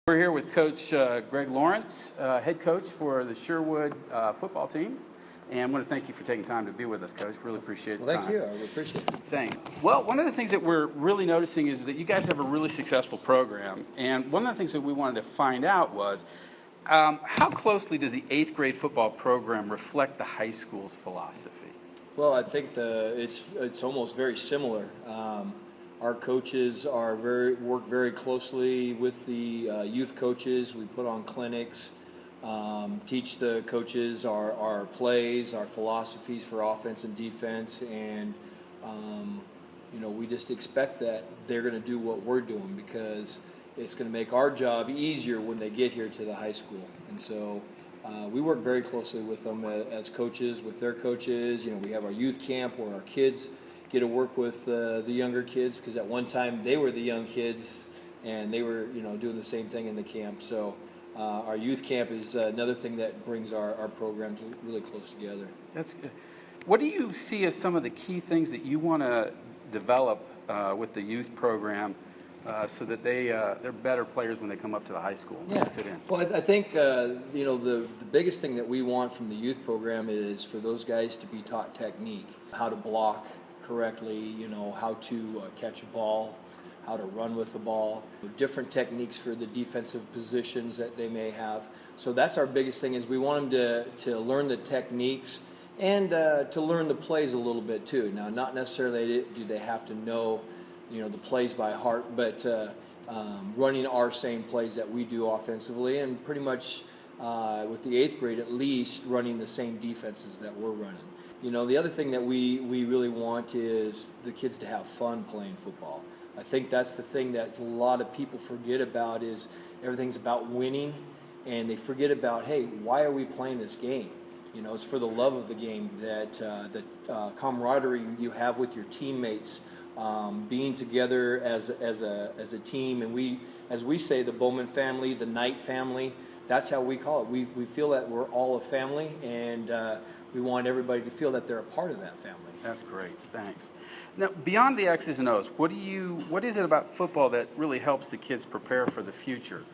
We're here with Coach Greg Lawrence, head coach for the Sherwood football team. And I want to thank you for taking time to be with us, Coach. Really appreciate the time. Thank you. I appreciate it. Thanks. Well, one of the things that we're really noticing is that you guys have a really successful program. And one of the things that we wanted to find out was how closely does the 8th grade football program reflect the high school's philosophy? Well, I think it's almost very similar. Our coaches work very closely with the youth coaches. We put on clinics, teach the coaches our plays, our philosophies for offense and defense, and we just expect that they're going to do what we're doing because it's going to make our job easier when they get here to the high school. And so we work very closely with them as coaches, with their coaches. We have our youth camp where our kids get to work with the younger kids because at one time they were the young kids and they were doing the same thing in the camp. So our youth camp is another thing that brings our programs really close together. That's good. What do you see as some of the key things that you want to develop with the youth program so that they're better players when they come up to the high school and fit in? Well, I think the biggest thing that we want from the youth program is for those guys to be taught technique, how to block correctly, how to catch a ball, how to run with the ball, different techniques for the defensive positions that they may have. So that's our biggest thing is we want them to learn the techniques and to learn the plays a little bit too. Now, not necessarily do they have to know, the plays by heart, but running our same plays that we do offensively and pretty much with the 8th grade at least running the same defenses that we're running. The other thing that we really want is the kids to have fun playing football. I think that's the thing that a lot of people forget about is everything's about winning, and they forget about, hey, why are we playing this game? It's for the love of the game, that the camaraderie you have with your teammates, being together as a team, and as we say, the Bowman family, the Knight family. That's how we call it. We feel that we're all a family, and we want everybody to feel that they're a part of that family. That's great. Thanks. Now, beyond the X's and O's, what is it about football that really helps the kids prepare for the future?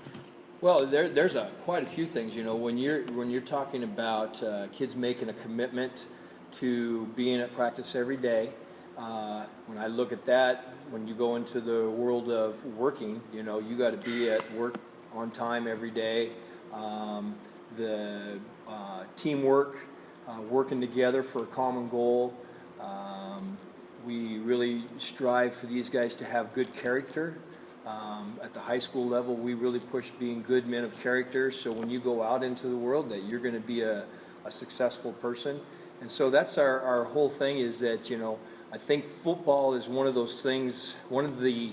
Well, there's quite a few things. When you're talking about kids making a commitment to being at practice every day. When I look at that, when you go into the world of working, you got to be at work on time every day. The teamwork, working together for a common goal. We really strive for these guys to have good character. At the high school level, we really push being good men of character, so when you go out into the world that you're going to be a successful person. And so that's our whole thing is that, I think football is one of those things, one of the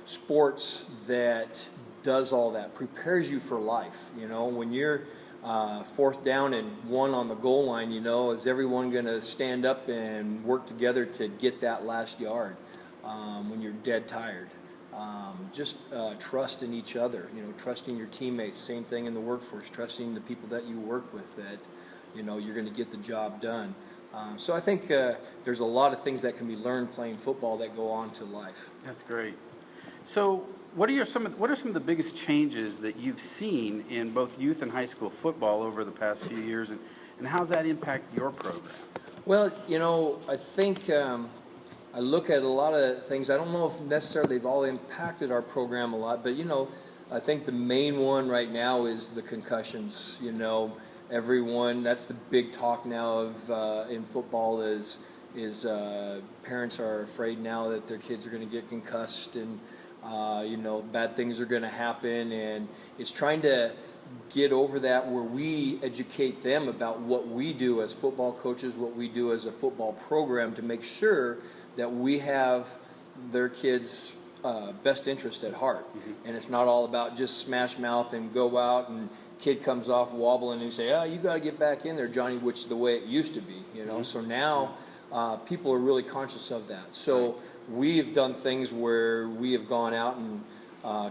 sports that does all that, prepares you for life. When you're 4th down and 1 on the goal line, is everyone going to stand up and work together to get that last yard when you're dead tired? Just trust in each other, trusting your teammates. Same thing in the workforce, trusting the people that you work with that, you're going to get the job done. So I think there's a lot of things that can be learned playing football that go on to life. That's great. So what are some of the biggest changes that you've seen in both youth and high school football over the past few years, and how's that impact your program? Well, I think I look at a lot of things. I don't know if necessarily they've all impacted our program a lot, but I think the main one right now is the concussions. Everyone, that's the big talk now of in football is parents are afraid now that their kids are going to get concussed and bad things are going to happen, and it's trying to get over that where we educate them about what we do as football coaches, what we do as a football program to make sure that we have their kids' best interest at heart. Mm-hmm. And it's not all about just smash mouth and go out and kid comes off wobbling and you say, oh, you got to get back in there, Johnny, which is the way it used to be. Mm-hmm. So now people are really conscious of that. So we've done things where we have gone out and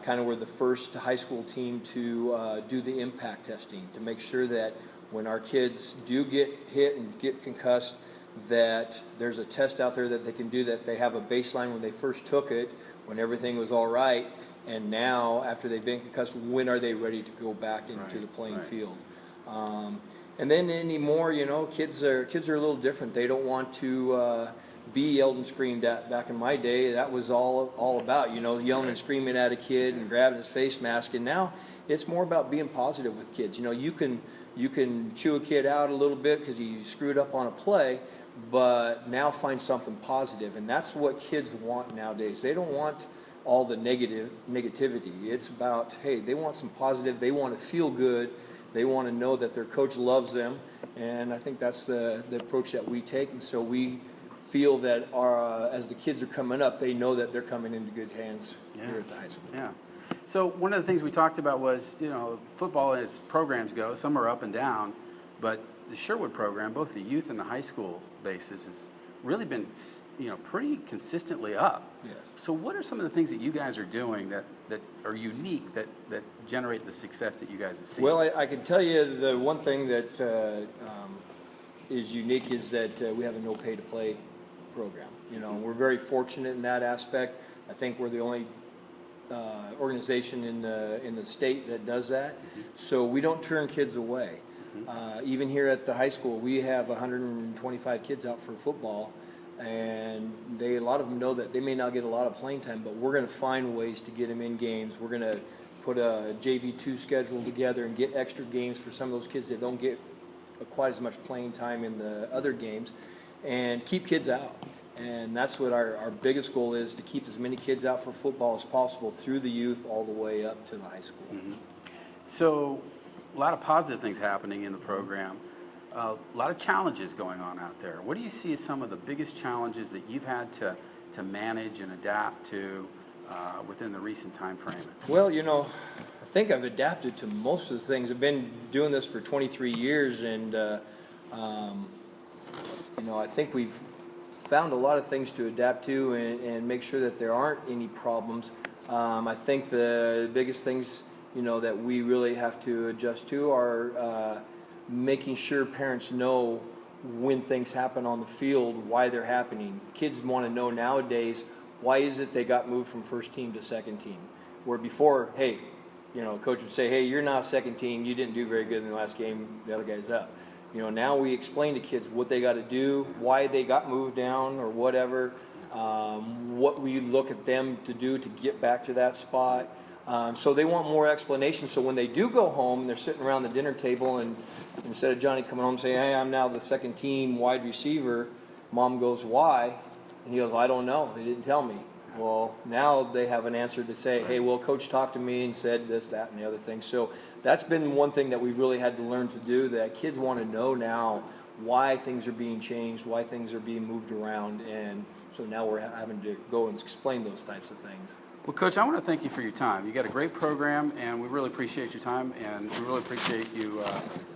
kind of we're the first high school team to do the impact testing to make sure that when our kids do get hit and get concussed, that there's a test out there that they can do, that they have a baseline when they first took it, when everything was all right, And now, after they've been concussed, when are they ready to go back into the playing field? And then anymore, you know, kids are a little different. They don't want to be yelled and screamed at. Back in my day, that was all about, you know, yelling and screaming at a kid and grabbing his face mask. And now it's more about being positive with kids. You know, you can chew a kid out a little bit because he screwed up on a play, but now find something positive. And that's what kids want nowadays. They don't want all the negativity. It's about, hey, they want some positive. They want to feel good. They want to know that their coach loves them. And I think that's the approach that we take. And so we feel that as the kids are coming up, they know that they're coming into good hands here at the high school. Yeah. So one of the things we talked about was, you know, football as programs go, some are up and down, but the Sherwood program, both the youth and the high school basis, has really been, you know, pretty consistently up. Yes. So what are some of the things that you guys are doing that are unique, that generate the success that you guys have seen? Well, I can tell you the one thing that is unique is that we have a no pay to play program. You know, we're very fortunate in that aspect. I think we're the only organization in the state that does that. So we don't turn kids away. Even here at the high school, we have 125 kids out for football, and a lot of them know that they may not get a lot of playing time, but we're going to find ways to get them in games. We're going to put a JV2 schedule together and get extra games for some of those kids that don't get quite as much playing time in the other games, and keep kids out. And that's what our biggest goal is, to keep as many kids out for football as possible through the youth all the way up to the high school. So a lot of positive things happening in the program, a lot of challenges going on out there. What do you see as some of the biggest challenges that you've had to manage and adapt to within the recent time frame? Well, you know, I think I've adapted to most of the things. I've been doing this for 23 years, and you know, I think we've found a lot of things to adapt to and make sure that there aren't any problems. I think the biggest things, you know, that we really have to adjust to are making sure parents know when things happen on the field, why they're happening. Kids want to know nowadays, why is it they got moved from first team to second team? Where before, hey, you know, coach would say, hey, you're now second team, you didn't do very good in the last game, the other guy's up. You know, now we explain to kids what they got to do, why they got moved down or whatever, what we look at them to do to get back to that spot. So they want more explanation. So when they do go home, they're sitting around the dinner table, and instead of Johnny coming home saying, hey, I'm now the second team wide receiver, Mom goes, why? And he goes, I don't know. They didn't tell me. Well, now they have an answer to say, hey, well, coach talked to me and said this, that, and the other thing. So that's been one thing that we've really had to learn to do, that kids want to know now why things are being changed, why things are being moved around. And so now we're having to go and explain those types of things. Well, Coach, I want to thank you for your time. You got a great program, and we really appreciate your time, and we really appreciate you,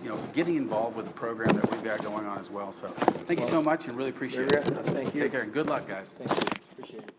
you know, getting involved with the program that we've got going on as well. So thank you so much, and really appreciate it. Thank you. Take care, and good luck, guys. Thank you. Appreciate it.